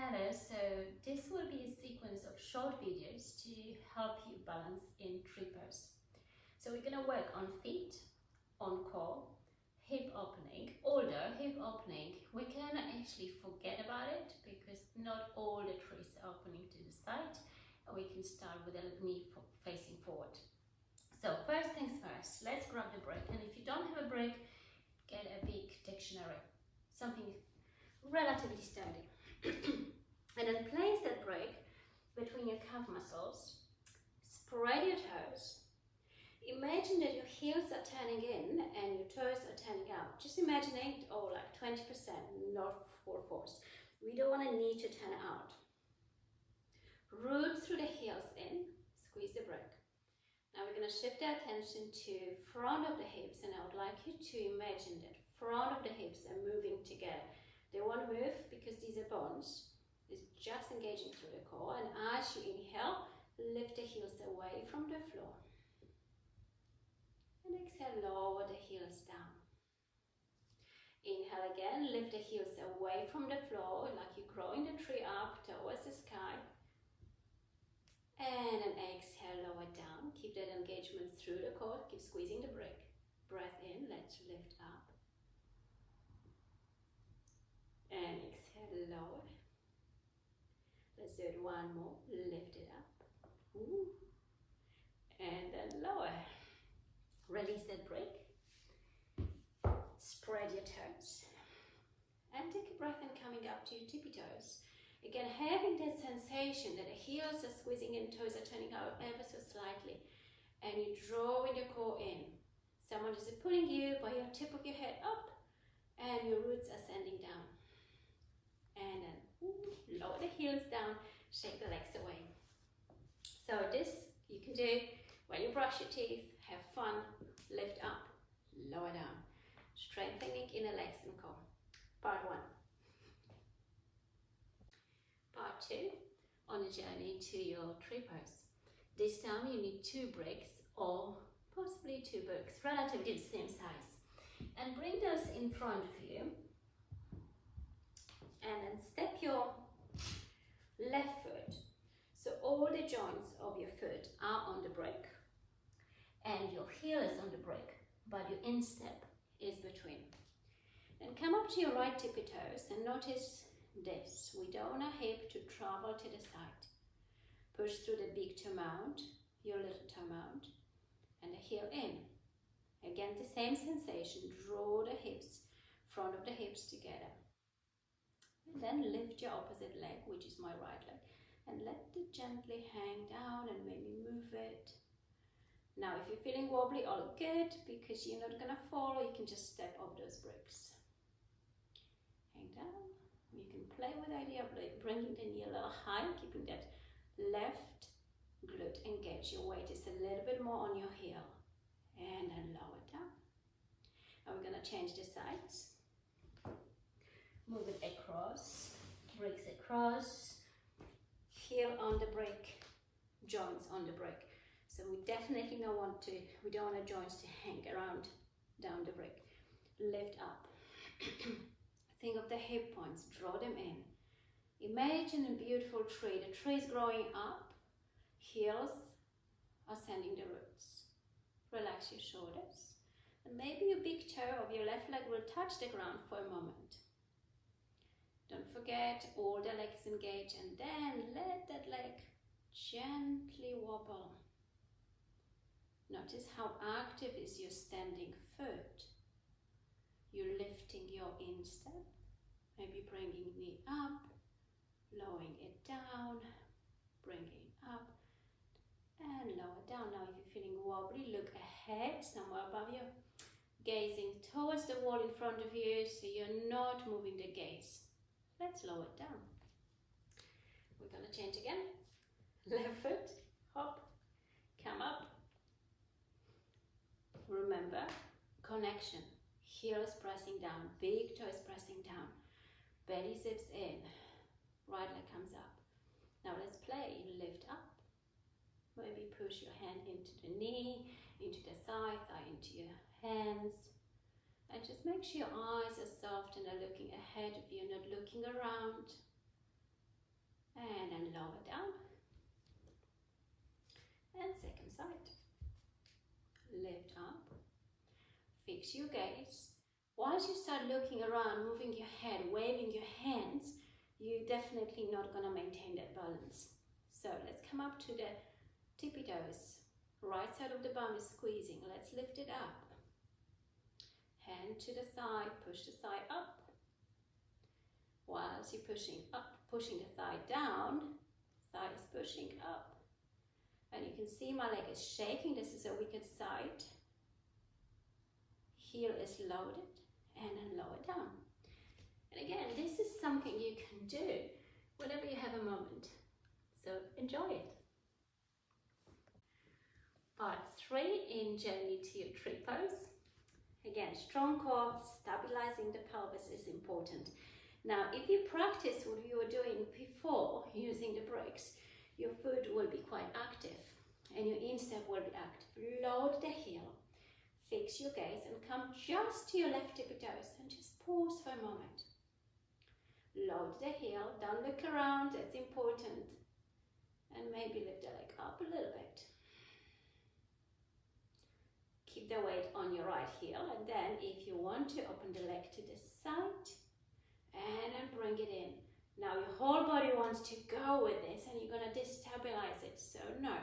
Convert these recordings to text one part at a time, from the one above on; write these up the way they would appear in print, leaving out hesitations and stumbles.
Hello, so this will be a sequence of short videos to help you balance in tree pose. So we're going to work on feet, on core, hip opening. Although hip opening, we can actually forget about it because not all the trees are opening to the side, and we can start with the knee facing forward. So first things first, let's grab the break, and if you don't have a break, get a big dictionary, something relatively sturdy. And then place that break between your calf muscles, spread your toes. Imagine that your heels are turning in and your toes are turning out. Just imagining, like 20%, not full force. We don't want a knee to turn out. Root through the heels in, squeeze the break. Now we're going to shift our attention to front of the hips, and I would like you to imagine that front of the hips are moving together. They won't move because these are bones. It's just engaging through the core, and as you inhale, lift the heels away from the floor. And exhale, lower the heels down. Inhale again, lift the heels away from the floor like you're growing the tree up towards the sky. And then exhale, lower down. Keep that engagement through the core, keep squeezing the break. Breath in, let's lift up. And exhale, lower. Let's do it one more. Lift it up. Ooh. And then lower. Release that break. Spread your toes. And take a breath in, coming up to your tippy toes. Again, having that sensation that the heels are squeezing in, toes are turning out ever so slightly. And you're drawing the core in. Someone is pulling you by your tip of your head up, and your roots are sending down. And then lower the heels down, shake the legs away. So this you can do when you brush your teeth, have fun, lift up, lower down. Strengthening inner legs and core. Part 1. Part 2, on a journey to your tree pose. This time you need 2 bricks or possibly 2 bricks, relatively the same size. And bring those in front of you. And then step your left foot. So all the joints of your foot are on the break. And your heel is on the break, but your instep is between. Then come up to your right tippy toes and notice this. We don't want our hip to travel to the side. Push through the big toe mount, your little toe mount, and the heel in. Again, the same sensation. Draw the hips, front of the hips together. And then lift your opposite leg, which is my right leg, and let it gently hang down and maybe move it. Now, if you're feeling wobbly, all good, because you're not gonna fall, you can just step up those bricks. Hang down. You can play with the idea of bringing the knee a little high, keeping that left glute engaged. Your weight is a little bit more on your heel. And then lower down. And we're gonna change the sides. Move it across, bricks across, heel on the break, joints on the break. So we definitely don't want our joints to hang around down the break. Lift up. Think of the hip points, draw them in. Imagine a beautiful tree. The tree is growing up, heels are sending the roots. Relax your shoulders. And maybe your big toe of your left leg will touch the ground for a moment. Don't forget, all the legs engage, and then let that leg gently wobble. Notice how active is your standing foot. You're lifting your instep, maybe bringing knee up, lowering it down, bringing up, and lower down. Now, if you're feeling wobbly, look ahead, somewhere above you, gazing towards the wall in front of you, so you're not moving the gaze. Let's lower it down. We're going to change again. Left foot, hop, come up. Remember, connection. Heels pressing down, big toes pressing down. Belly zips in, right leg comes up. Now let's play. Lift up. Maybe push your hand into the knee, into the thigh into your hands. And just make sure your eyes are soft and are looking ahead of you, not looking around. And then lower down. And second side. Lift up. Fix your gaze. Once you start looking around, moving your head, waving your hands, you're definitely not going to maintain that balance. So let's come up to the tippy toes. Right side of the bum is squeezing. Let's lift it up. Hand to the side, push the thigh up. Whilst you're pushing up, pushing the thigh down, thigh is pushing up. And you can see my leg is shaking. This is a wicked side. Heel is loaded and then lower down. And again, this is something you can do whenever you have a moment. So enjoy it. Part 3 in Journey to your tree pose. Again, strong core, stabilizing the pelvis is important. Now, if you practice what you were doing before using the brakes, your foot will be quite active and your instep will be active. Load the heel, fix your gaze and come just to your left tippy toes and just pause for a moment. Load the heel, don't look around, that's important. And maybe lift the leg up a little bit. Keep the weight on your right heel, and then if you want to, open the leg to the side and then bring it in. Now your whole body wants to go with this and you're going to destabilize it, so no.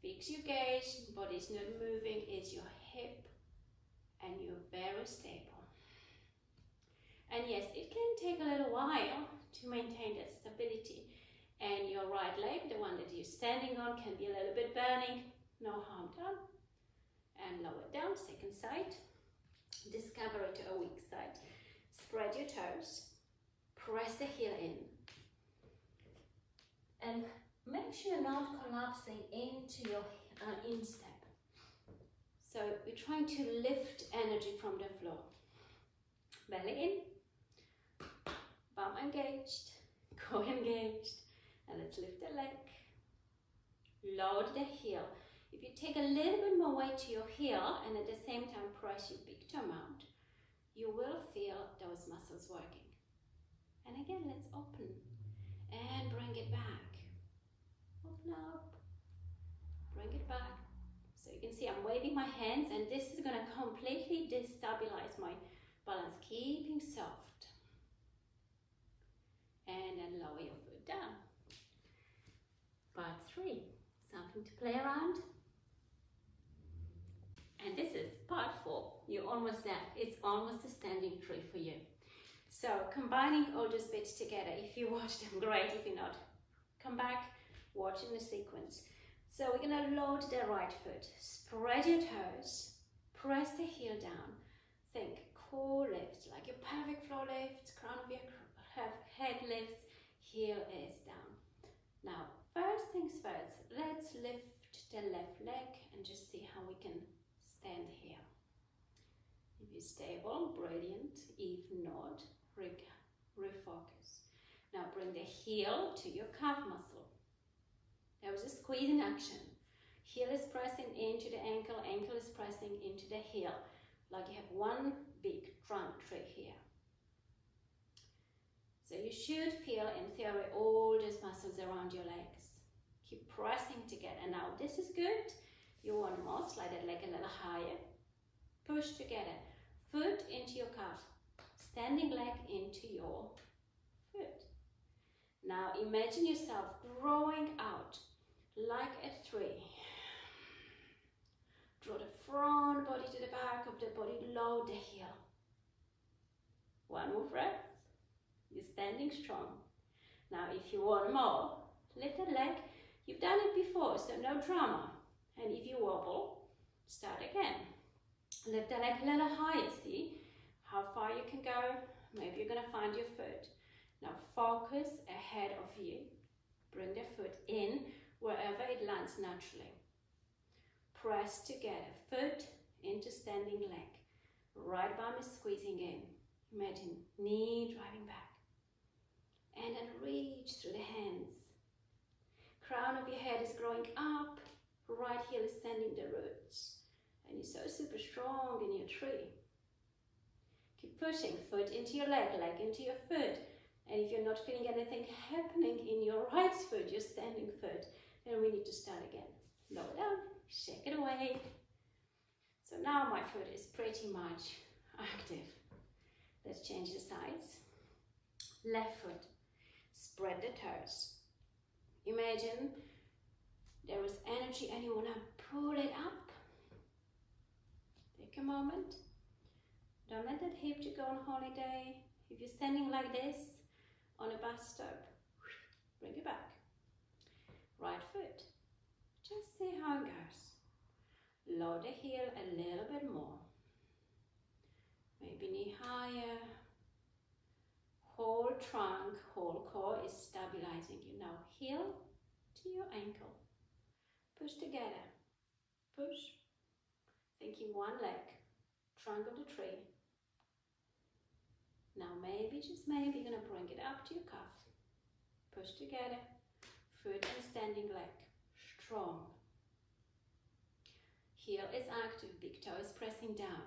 Fix your gaze, body's not moving, it's your hip and you're very stable. And yes, it can take a little while to maintain that stability, and your right leg, the one that you're standing on, can be a little bit burning. No harm done. And lower down, second side. Discover it to a weak side. Spread your toes. Press the heel in. And make sure you're not collapsing into your instep. So we're trying to lift energy from the floor. Belly in. Bum engaged. Core engaged. And let's lift the leg. Load the heel. If you take a little bit more weight to your heel and at the same time press your big toe out, you will feel those muscles working. And again, let's open and bring it back. Open up, bring it back. So you can see I'm waving my hands, and this is going to completely destabilize my balance, keeping soft. And then lower your foot down. Part 3, something to play around. And this is part 4. You're almost there. It's almost a standing tree for you. So combining all those bits together, if you watch them, great. If you're not, come back, watch in the sequence. So we're going to load the right foot. Spread your toes. Press the heel down. Think core lifts, like your pelvic floor lifts, crown of your head lifts, heel is down. Now, first things first, let's lift the left leg and just see how we can stand here. If you're stable, brilliant. If not, refocus. Now bring the heel to your calf muscle. There was a squeeze in action. Heel is pressing into the ankle, ankle is pressing into the heel. Like you have one big trunk tree here. So you should feel, in theory, all these muscles around your legs. Keep pressing together. Now this is good. You want more, slide that leg a little higher. Push together. Foot into your calf. Standing leg into your foot. Now imagine yourself growing out like a tree. Draw the front body to the back of the body. Load the heel. One more breath. You're standing strong. Now if you want more, lift the leg. You've done it before, so no drama. And if you wobble, start again. Lift the leg a little higher, see how far you can go. Maybe you're going to find your foot. Now focus ahead of you. Bring the foot in wherever it lands naturally. Press together, foot into standing leg. Right bum is squeezing in. Imagine knee driving back. And then reach through the hands. Crown of your head is growing up. Right heel is sending the roots. And you're so super strong in your tree. Keep pushing, foot into your leg, leg into your foot. And if you're not feeling anything happening in your right foot, your standing foot, then we need to start again. Lower down, shake it away. So now my foot is pretty much active. Let's change the sides. Left foot, spread the toes. Imagine there is energy and you want to pull it up. Take a moment. Don't let that hip to go on holiday. If you're standing like this on a bus stop, bring it back. Right foot. Just see how it goes. Lower the heel a little bit more. Maybe knee higher. Whole trunk, whole core is stabilizing you. Now heel to your ankle. Push together. Push. Thinking one leg. Trunk of the tree. Now maybe, just maybe, you're going to bring it up to your calf. Push together. Foot and standing leg. Strong. Heel is active. Big toe is pressing down.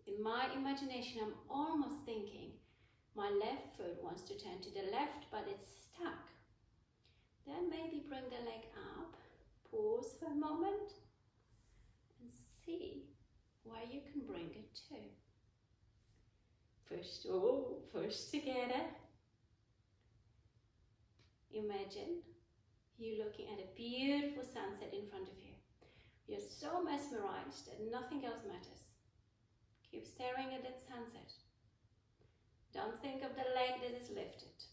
In my imagination, I'm almost thinking my left foot wants to turn to the left, but it's stuck. Then maybe bring the leg up. Pause for a moment. And see where you can bring it to. Push together. Imagine you looking at a beautiful sunset in front of you. You're so mesmerized that nothing else matters. Keep staring at that sunset. Don't think of the leg that is lifted.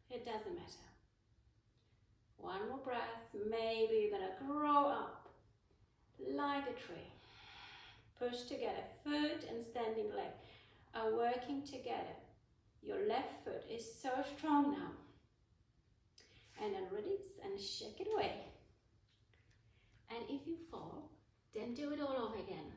It doesn't matter. One more breath. Maybe you're going to grow up like a tree. Push together. Foot and standing leg are working together. Your left foot is so strong now. And then release and shake it away. And if you fall, then do it all over again.